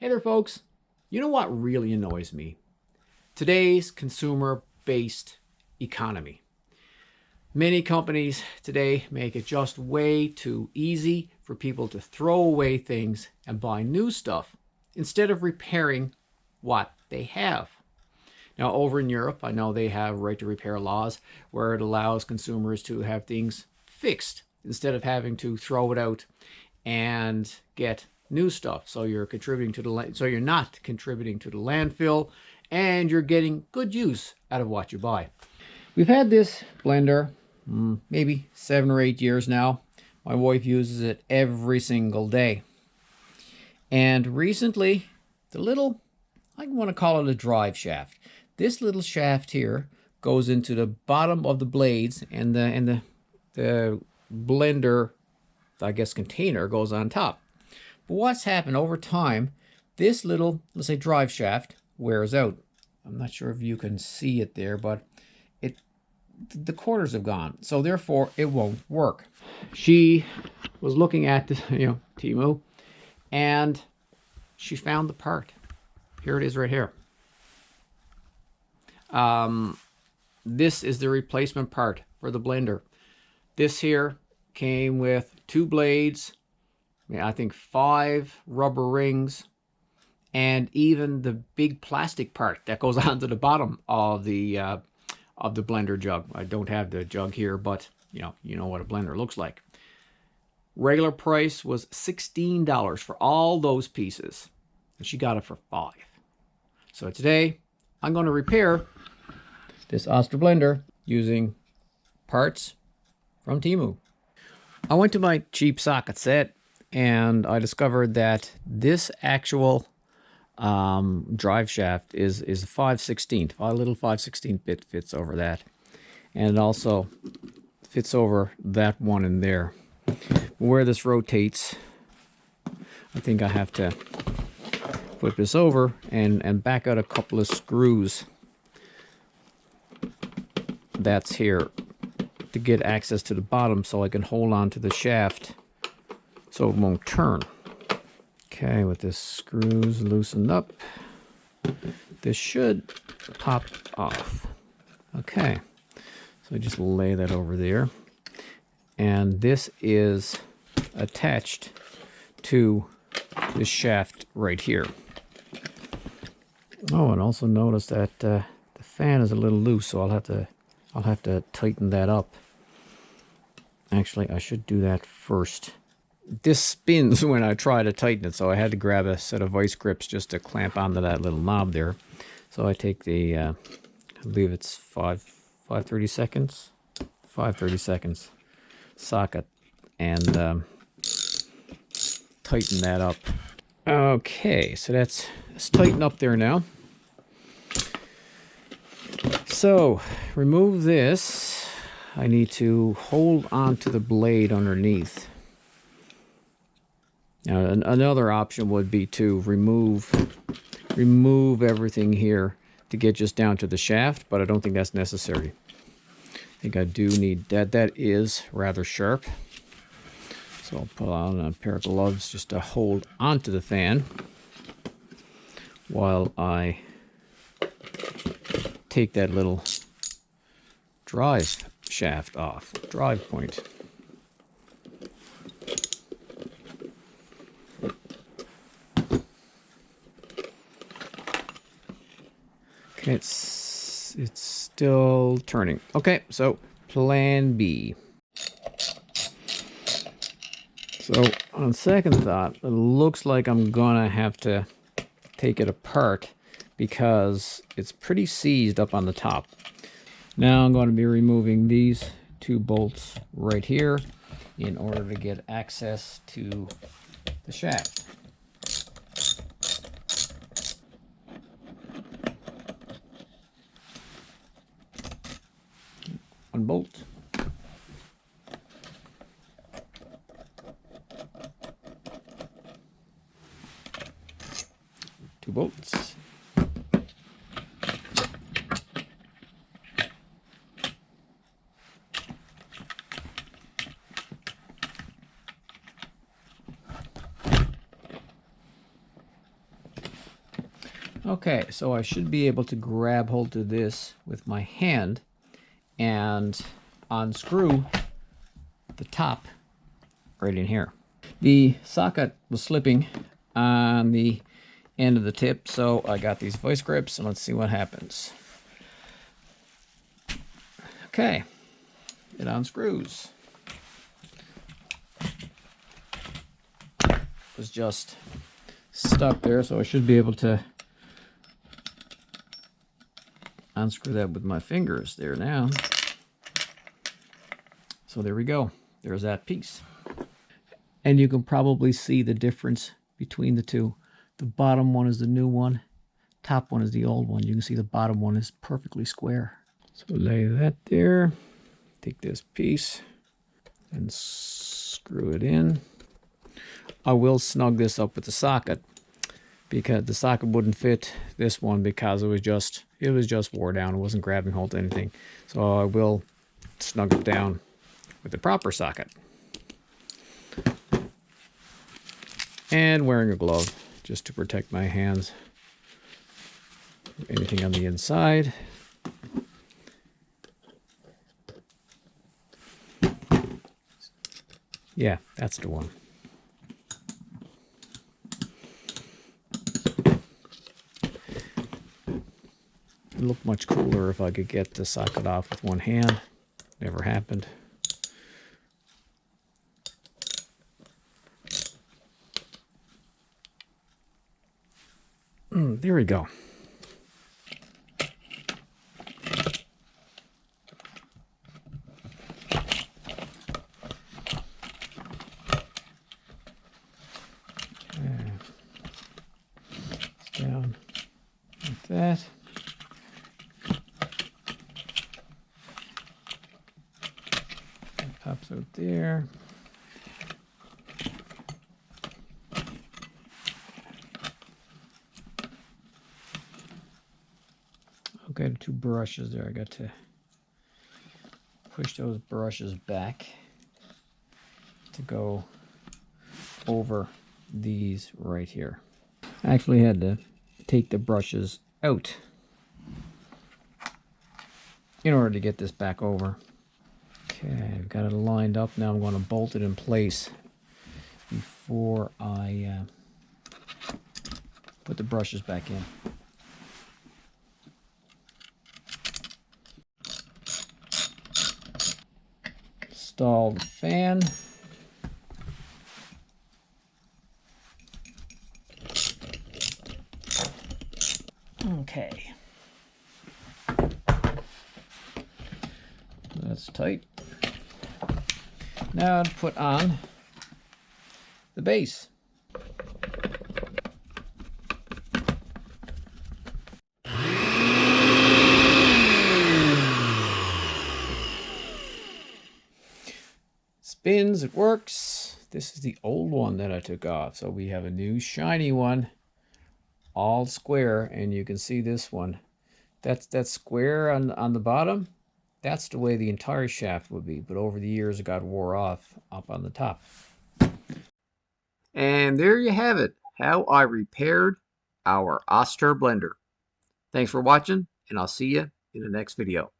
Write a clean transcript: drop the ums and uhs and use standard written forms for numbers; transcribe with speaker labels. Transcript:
Speaker 1: Hey there, folks. You know what really annoys me? Today's consumer-based economy. Many companies today make it just way too easy for people to throw away things and buy new stuff instead of repairing what they have. Now, over in Europe, I know they have right to repair laws where it allows consumers to have things fixed instead of having to throw it out and get new stuff. So you're contributing to you're not contributing to the landfill, and you're getting good use out of what you buy. We've had this blender maybe 7 or 8 years now. My wife uses it every single day. And recently, the little, I want to call it a drive shaft. This little shaft here goes into the bottom of the blades, and the blender, I guess, container goes on top. But what's happened over time, this little, let's say, drive shaft wears out. I'm not sure if you can see it there, but the quarters have gone, so therefore it won't work. She was looking at the, Temu, and she found the part. Here it is right here. This is the replacement part for the blender. This here came with 2 blades, I think 5 rubber rings, and even the big plastic part that goes onto the bottom of the blender jug. I don't have the jug here, but you know what a blender looks like. Regular price was $16 for all those pieces, and she got it for $5. So today I'm going to repair this Oster blender using parts from Temu. I went to my cheap socket set and I discovered that this actual drive shaft is a 5/16. A little 5/16 bit fits over that, and it also fits over that one in there. Where this rotates, I think I have to flip this over and back out a couple of screws that's here to get access to the bottom so I can hold on to the shaft so it won't turn. Okay, with this screws loosened up, this should pop off. Okay, so I just lay that over there, and this is attached to this shaft right here. Oh, and also notice that the fan is a little loose, so I'll have to tighten that up. Actually, I should do that first. This spins when I try to tighten it, so I had to grab a set of vice grips just to clamp onto that little knob there. So I take the, I believe it's 5/32 socket, and tighten that up. Okay, so it's tightened up there now. So remove this. I need to hold on to the blade underneath. Now, another option would be to remove everything here to get just down to the shaft, but I don't think that's necessary. I think I do need that. That is rather sharp. So I'll put on a pair of gloves just to hold onto the fan while I take that little drive shaft off, drive point. Okay, it's still turning. Okay, so plan B. So on second thought, it looks like I'm gonna have to take it apart because it's pretty seized up on the top. Now I'm going to be removing these 2 bolts right here in order to get access to the shaft. One bolt. 2 bolts. Okay, so I should be able to grab hold of this with my hand and unscrew the top right in here. The socket was slipping on the end of the tip, so I got these vice grips, and let's see what happens. Okay, it unscrews. It was just stuck there, so I should be able to unscrew that with my fingers there now. So there we go. There's that piece. And you can probably see the difference between the two. The bottom one is the new one. Top one is the old one. You can see the bottom one is perfectly square. So lay that there. Take this piece and screw it in. I will snug this up with the socket, because the socket wouldn't fit this one because it was just wore down. It wasn't grabbing hold to anything. So I will snug it down with the proper socket. And wearing a glove just to protect my hands. Anything on the inside. Yeah, that's the one. It'd look much cooler if I could get the socket off with one hand. Never happened. There we go. Down like that. That pops out there. Okay, the two brushes there. I got to push those brushes back to go over these right here. I actually had to take the brushes out in order to get this back over. Okay, I've got it lined up. Now I'm going to bolt it in place before I put the brushes back in. Install the fan. Okay. That's tight. Now to put on the base. Spins, it works. This is the old one that I took off. So we have a new shiny one, all square, and you can see this one. That's square on the bottom. That's the way the entire shaft would be, but over the years it got wore off up on the top. And there you have it, how I repaired our Oster blender. Thanks for watching, and I'll see you in the next video.